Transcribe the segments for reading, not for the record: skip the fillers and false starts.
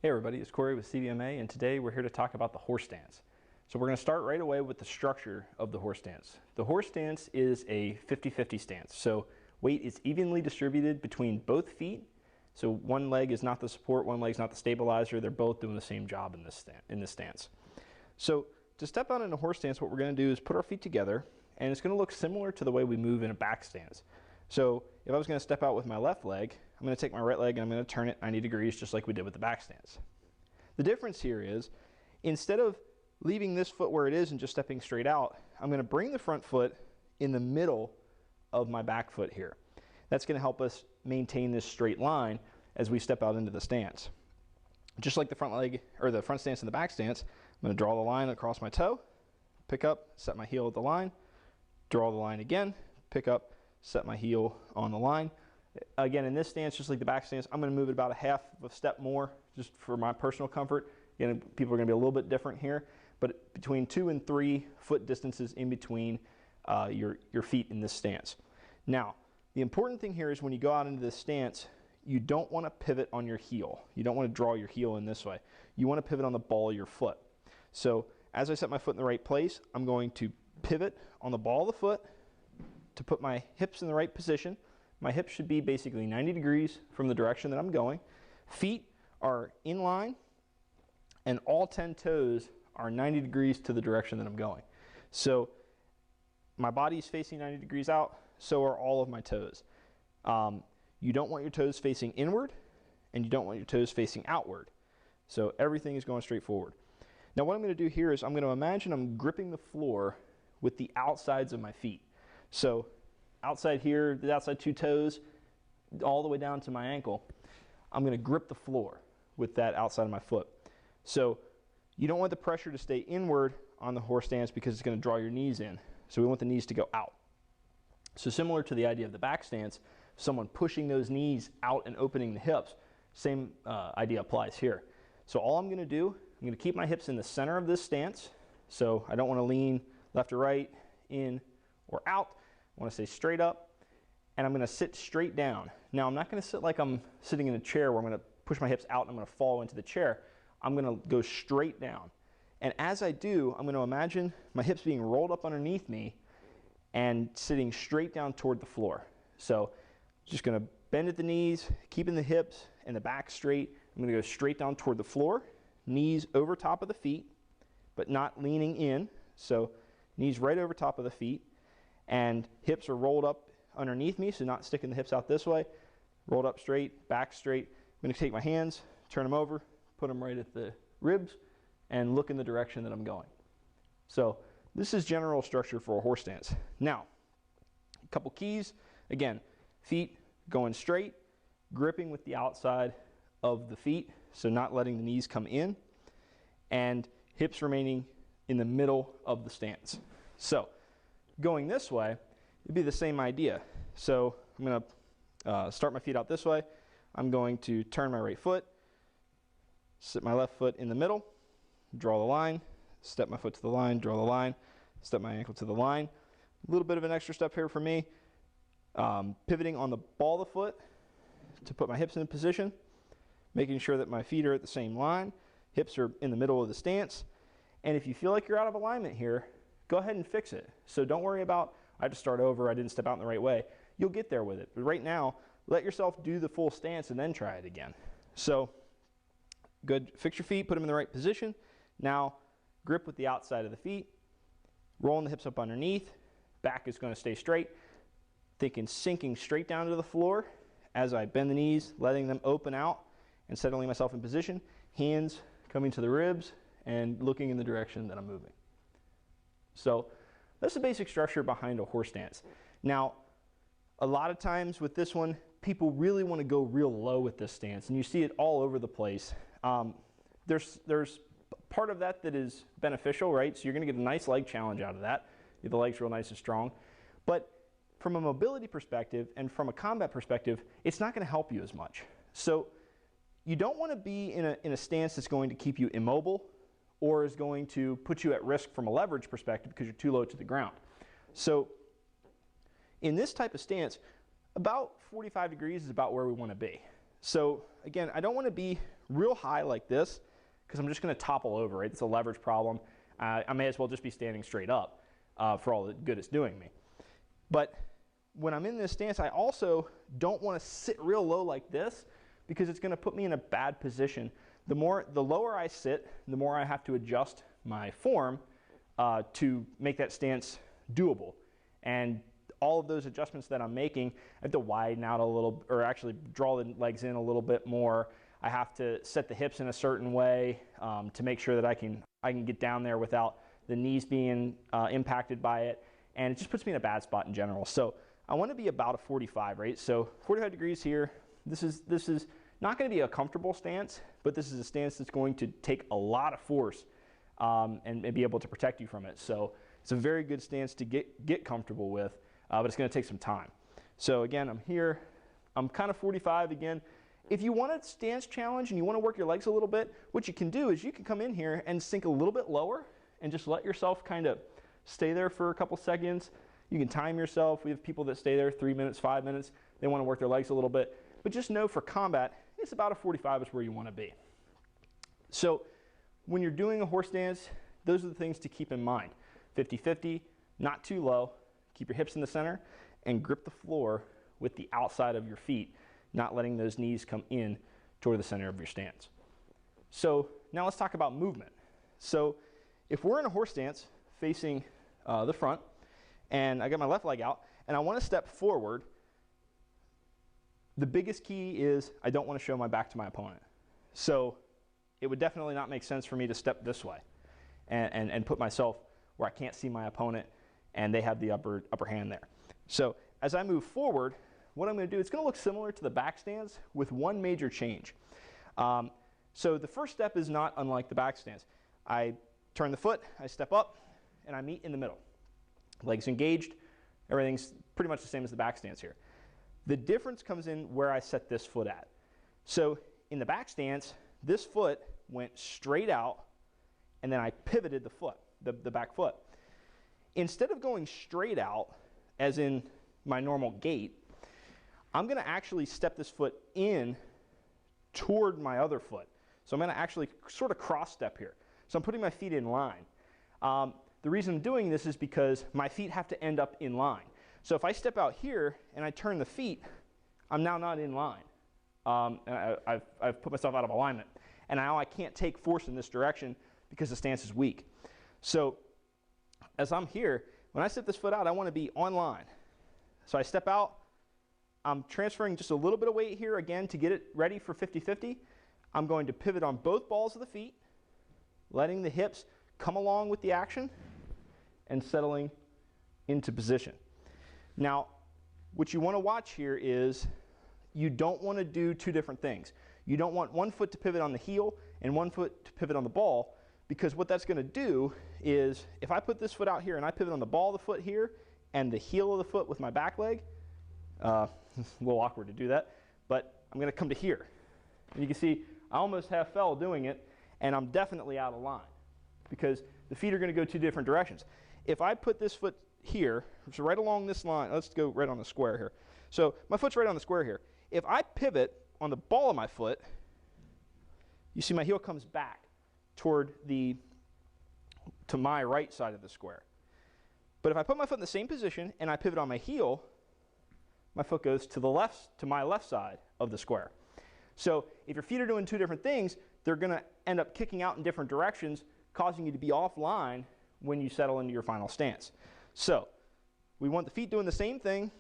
Hey everybody, it's Korie with CVMA, and today we're here to talk about the horse stance. So we're going to start right away with the structure of the horse stance. The horse stance is a 50-50 stance. So weight is evenly distributed between both feet. So one leg is not the support, one leg is not the stabilizer. They're both doing the same job in this stance. So to step out in a horse stance, what we're going to do is put our feet together, and it's going to look similar to the way we move in a back stance. So if I was going to step out with my left leg, I'm going to take my right leg and I'm going to turn it 90 degrees just like we did with the back stance. The difference here is, instead of leaving this foot where it is and just stepping straight out, I'm going to bring the front foot in the middle of my back foot here. That's going to help us maintain this straight line as we step out into the stance. Just like the front leg or the front stance and the back stance, I'm going to draw the line across my toe, pick up, set my heel at the line, draw the line again, pick up, set my heel on the line. Again, in this stance, just like the back stance, I'm going to move it about a half of a step more just for my personal comfort. Again, people are going to be a little bit different here, but between 2 and 3 foot distances in between your feet in this stance. Now, the important thing here is when you go out into this stance, you don't want to pivot on your heel. You don't want to draw your heel in this way. You want to pivot on the ball of your foot. So as I set my foot in the right place, I'm going to pivot on the ball of the foot to put my hips in the right position. My hips should be basically 90 degrees from the direction that I'm going. Feet are in line, and all 10 toes are 90 degrees to the direction that I'm going. So my body's facing 90 degrees out, so are all of my toes. You don't want your toes facing inward, and you don't want your toes facing outward. So everything is going straight forward. Now what I'm going to do here is I'm going to imagine I'm gripping the floor with the outsides of my feet. So outside here, the outside 2 toes, all the way down to my ankle, I'm going to grip the floor with that outside of my foot. So you don't want the pressure to stay inward on the horse stance because it's going to draw your knees in. So we want the knees to go out. So similar to the idea of the back stance, someone pushing those knees out and opening the hips, same idea applies here. So all I'm going to do, I'm going to keep my hips in the center of this stance. So I don't want to lean left or right, in or out. I want to stay straight up, and I'm going to sit straight down. Now I'm not going to sit like I'm sitting in a chair where I'm going to push my hips out and I'm going to fall into the chair. I'm going to go straight down. And as I do, I'm going to imagine my hips being rolled up underneath me and sitting straight down toward the floor. So just going to bend at the knees, keeping the hips and the back straight. I'm going to go straight down toward the floor, knees over top of the feet, but not leaning in. So knees right over top of the feet, and hips are rolled up underneath me, so not sticking the hips out this way. Rolled up straight, back straight. I'm going to take my hands, turn them over, put them right at the ribs, and look in the direction that I'm going. So this is general structure for a horse stance. Now, a couple keys. Again, feet going straight, gripping with the outside of the feet, so not letting the knees come in, and hips remaining in the middle of the stance. So going this way, it'd be the same idea. So I'm going to start my feet out this way. I'm going to turn my right foot, sit my left foot in the middle, draw the line, step my foot to the line, draw the line, step my ankle to the line. A little bit of an extra step here for me. Pivoting on the ball of the foot to put my hips in position, making sure that my feet are at the same line, hips are in the middle of the stance. And if you feel like you're out of alignment here, go ahead and fix it. So don't worry about, I have to start over, I didn't step out in the right way. You'll get there with it. But right now, let yourself do the full stance and then try it again. So good, fix your feet, put them in the right position. Now grip with the outside of the feet, rolling the hips up underneath, back is going to stay straight. Thinking sinking straight down to the floor as I bend the knees, letting them open out and settling myself in position. Hands coming to the ribs and looking in the direction that I'm moving. So that's the basic structure behind a horse stance. Now, a lot of times with this one, people really want to go real low with this stance, and you see it all over the place. There's part of that that is beneficial, right? So you're going to get a nice leg challenge out of that. Get the legs real nice and strong. But from a mobility perspective and from a combat perspective, it's not going to help you as much. So you don't want to be in a stance that's going to keep you immobile or is going to put you at risk from a leverage perspective because you're too low to the ground. So in this type of stance, about 45 degrees is about where we want to be. So again, I don't want to be real high like this, because I'm just going to topple over, right? It's a leverage problem. I may as well just be standing straight up for all the good it's doing me. But when I'm in this stance, I also don't want to sit real low like this, because it's going to put me in a bad position. The lower I sit, the more I have to adjust my form to make that stance doable. And all of those adjustments that I'm making, I have to widen out a little, or actually draw the legs in a little bit more. I have to set the hips in a certain way to make sure that I can get down there without the knees being impacted by it. And it just puts me in a bad spot in general. So I want to be about a 45, right? So 45 degrees here. This is not going to be a comfortable stance, but this is a stance that's going to take a lot of force and be able to protect you from it. So it's a very good stance to get comfortable with, but it's going to take some time. So again, I'm here. I'm kind of 45 again. If you want a stance challenge and you want to work your legs a little bit, what you can do is you can come in here and sink a little bit lower and just let yourself kind of stay there for a couple seconds. You can time yourself. We have people that stay there 3 minutes, 5 minutes. They want to work their legs a little bit. But just know for combat, it's about a 45 is where you want to be. So when you're doing a horse stance, those are the things to keep in mind. 50-50, not too low. Keep your hips in the center and grip the floor with the outside of your feet, not letting those knees come in toward the center of your stance. So now let's talk about movement. So if we're in a horse stance facing the front, and I got my left leg out, and I want to step forward, the biggest key is I don't want to show my back to my opponent. So it would definitely not make sense for me to step this way and put myself where I can't see my opponent and they have the upper hand there. So as I move forward, what I'm going to do, it's going to look similar to the back stance with one major change. So the first step is not unlike the back stance. I turn the foot, I step up, and I meet in the middle. Legs engaged, everything's pretty much the same as the back stance here. The difference comes in where I set this foot at. So in the back stance, this foot went straight out, and then I pivoted the foot, the back foot. Instead of going straight out, as in my normal gait, I'm going to actually step this foot in toward my other foot. So I'm going to actually sort of cross step here. So I'm putting my feet in line. The reason I'm doing this is because my feet have to end up in line. So if I step out here and I turn the feet, I'm now not in line. And I've put myself out of alignment. And now I can't take force in this direction because the stance is weak. So as I'm here, when I step this foot out, I want to be on line. So I step out. I'm transferring just a little bit of weight here again to get it ready for 50-50. I'm going to pivot on both balls of the feet, letting the hips come along with the action and settling into position. Now, what you want to watch here is you don't want to do two different things. You don't want one foot to pivot on the heel and one foot to pivot on the ball, because what that's going to do is if I put this foot out here and I pivot on the ball of the foot here and the heel of the foot with my back leg, it's a little awkward to do that, but I'm going to come to here. And you can see I almost half fell doing it, and I'm definitely out of line because the feet are going to go two different directions. If I put this foot here, so right along this line, let's go right on the square here. So my foot's right on the square here. If I pivot on the ball of my foot, you see my heel comes back toward to my right side of the square. But if I put my foot in the same position and I pivot on my heel, my foot goes to the left, to my left side of the square. So if your feet are doing two different things, they're going to end up kicking out in different directions, causing you to be offline when you settle into your final stance. So we want the feet doing the same thing.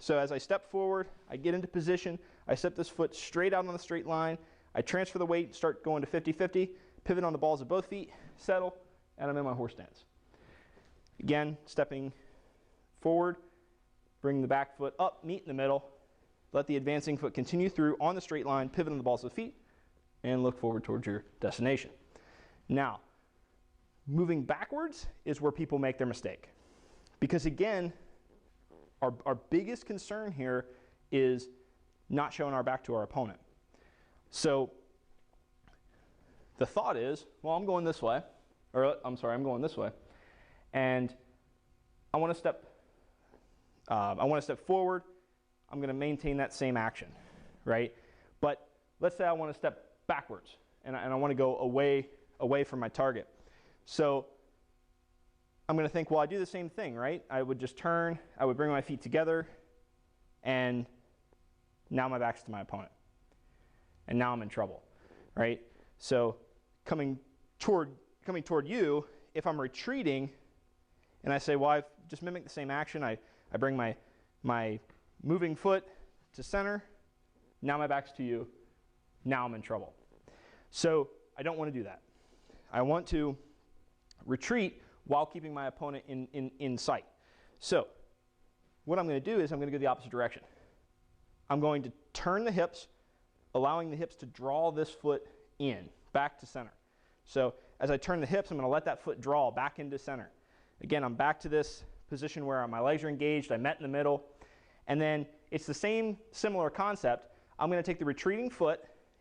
So as I step forward, I get into position, I step this foot straight out on the straight line, I transfer the weight, start going to 50-50, pivot on the balls of both feet, settle, and I'm in my horse stance. Again, stepping forward, bring the back foot up, meet in the middle, let the advancing foot continue through on the straight line, pivot on the balls of the feet, and look forward towards your destination. Now, moving backwards is where people make their mistake. Because again, our biggest concern here is not showing our back to our opponent. So the thought is, well, I'm going this way, or I'm sorry, I'm going this way, and I want to step forward. I'm going to maintain that same action, right? But let's say I want to step backwards, and I want to go away from my target. So I'm going to think, well, I do the same thing, right? I would just turn, I would bring my feet together, and now my back's to my opponent. And now I'm in trouble, right? So coming toward you, if I'm retreating, and I say, well, I've just mimicked the same action, I bring my moving foot to center, now my back's to you, now I'm in trouble. So I don't want to do that. I want to retreat while keeping my opponent in sight. So what I'm going to do is I'm going to go the opposite direction. I'm going to turn the hips, allowing the hips to draw this foot in, back to center. So as I turn the hips, I'm going to let that foot draw back into center. Again, I'm back to this position where my legs are engaged, I met in the middle, and then it's the same similar concept. I'm going to take the retreating foot,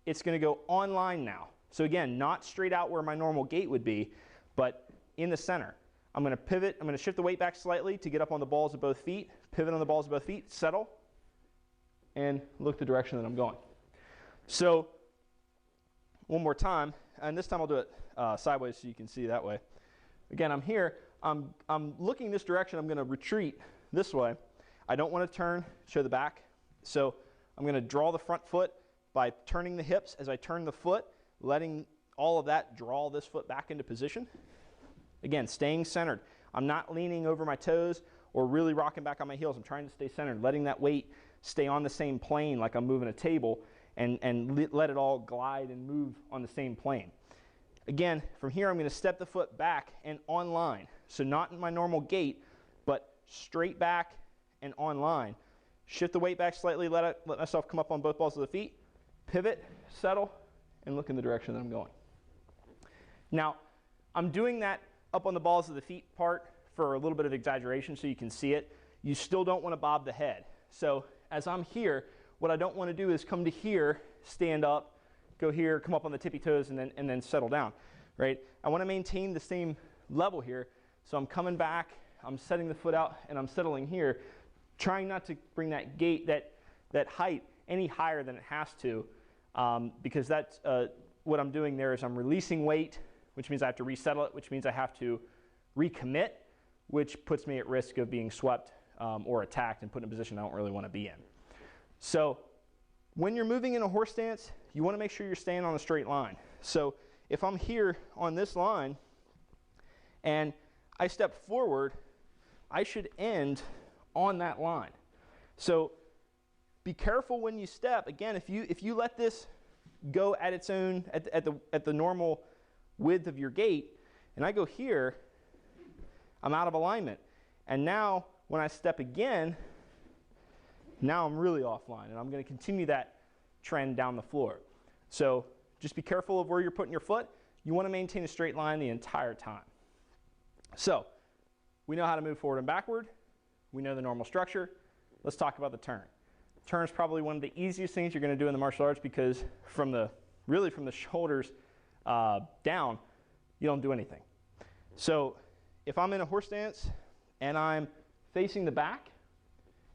it's going to go on line now. So again, not straight out where my normal gait would be, but in the center. I'm going to pivot, I'm going to shift the weight back slightly to get up on the balls of both feet, pivot on the balls of both feet, settle, and look the direction that I'm going. So one more time, and this time I'll do it sideways so you can see that way. Again, I'm here, I'm looking this direction, I'm going to retreat this way. I don't want to turn, show the back, so I'm going to draw the front foot by turning the hips as I turn the foot, letting all of that draw this foot back into position. Again, staying centered. I'm not leaning over my toes or really rocking back on my heels. I'm trying to stay centered, letting that weight stay on the same plane like I'm moving a table, and let it all glide and move on the same plane. Again, from here I'm going to step the foot back and on line. So not in my normal gait, but straight back and on line. Shift the weight back slightly, let myself come up on both balls of the feet, pivot, settle, and look in the direction that I'm going. Now, I'm doing that up on the balls of the feet part for a little bit of exaggeration so you can see it. You still don't want to bob the head. So as I'm here, what I don't want to do is come to here, stand up, go here, come up on the tippy toes, and then settle down, right? I want to maintain the same level here. So I'm coming back, I'm setting the foot out, and I'm settling here, trying not to bring that gait, that height any higher than it has to, because that's what I'm doing there is I'm releasing weight, which means I have to resettle it, which means I have to recommit, which puts me at risk of being swept or attacked and put in a position I don't really want to be in. So when you're moving in a horse stance, you want to make sure you're staying on a straight line. So if I'm here on this line and I step forward, I should end on that line. So be careful when you step. Again, if you let this go at its own, at the normal width of your gait, and I go here, I'm out of alignment. And now when I step again, now I'm really offline, and I'm going to continue that trend down the floor. So just be careful of where you're putting your foot. You want to maintain a straight line the entire time. So we know how to move forward and backward. We know the normal structure. Let's talk about the turn. Turn is probably one of the easiest things you're going to do in the martial arts because really from the shoulders down, you don't do anything. So if I'm in a horse stance and I'm facing the back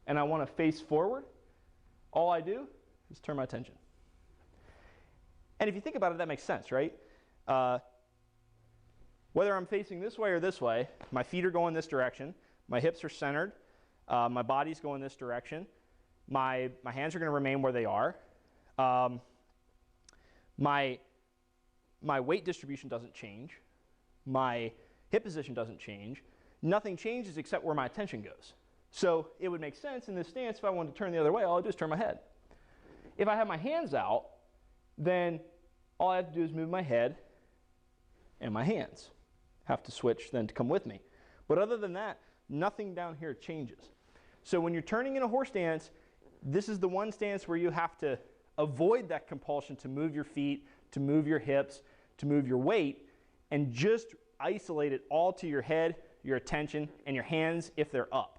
and I want to face forward, all I do is turn my attention. And if you think about it, that makes sense, right? Whether I'm facing this way or this way, my feet are going this direction, my hips are centered, my body's going this direction, my hands are going to remain where they are, my weight distribution doesn't change, my hip position doesn't change, nothing changes except where my attention goes. So it would make sense in this stance if I wanted to turn the other way, all I do is turn my head. If I have my hands out, then all I have to do is move my head and my hands. Have to switch then to come with me. But other than that, nothing down here changes. So when you're turning in a horse stance, this is the one stance where you have to avoid that compulsion to move your feet, to move your hips, to move your weight, and just isolate it all to your head, your attention, and your hands if they're up.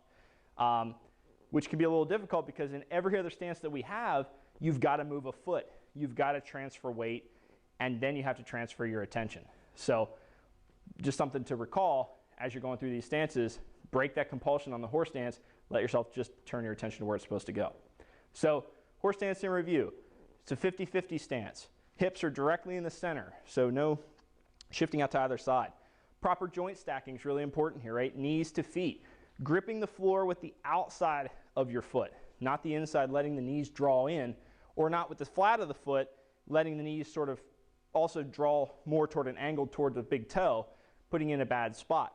Which can be a little difficult because in every other stance that we have, you've got to move a foot, you've got to transfer weight, and then you have to transfer your attention. So just something to recall as you're going through these stances, break that compulsion on the horse stance, let yourself just turn your attention to where it's supposed to go. So horse stance in review, it's a 50-50 stance. Hips are directly in the center, so no shifting out to either side. Proper joint stacking is really important here, right? Knees to feet. Gripping the floor with the outside of your foot, not the inside, letting the knees draw in, or not with the flat of the foot, letting the knees sort of also draw more toward an angle toward the big toe, putting you in a bad spot.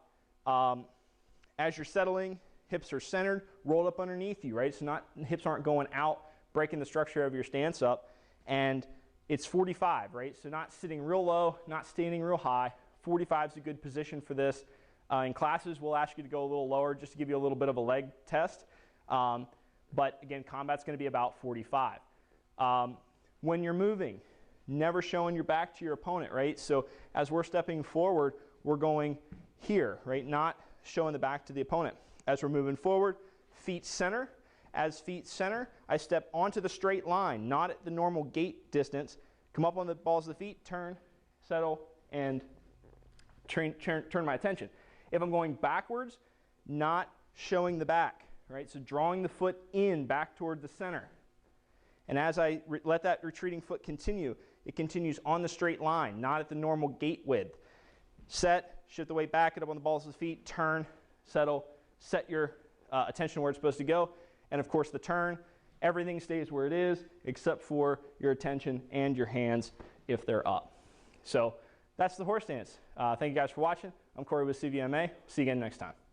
As you're settling, hips are centered, rolled up underneath you, right? So hips aren't going out, breaking the structure of your stance up. And it's 45, right? So not sitting real low, not standing real high. 45 is a good position for this. In classes, we'll ask you to go a little lower just to give you a little bit of a leg test. But again, combat's going to be about 45. When you're moving, never showing your back to your opponent, right? So as we're stepping forward, we're going here, right? Not showing the back to the opponent. As we're moving forward, feet center. As feet center, I step onto the straight line, not at the normal gait distance. Come up on the balls of the feet, turn, settle, and turn my attention. If I'm going backwards, not showing the back, right? So drawing the foot in back toward the center. And as I let that retreating foot continue, it continues on the straight line, not at the normal gait width. Set, shift the weight back, get up on the balls of the feet, turn, settle, set your attention where it's supposed to go. And of course the turn, everything stays where it is except for your attention and your hands if they're up. So that's the horse stance. Thank you guys for watching. I'm Korie with CVMA. See you again next time.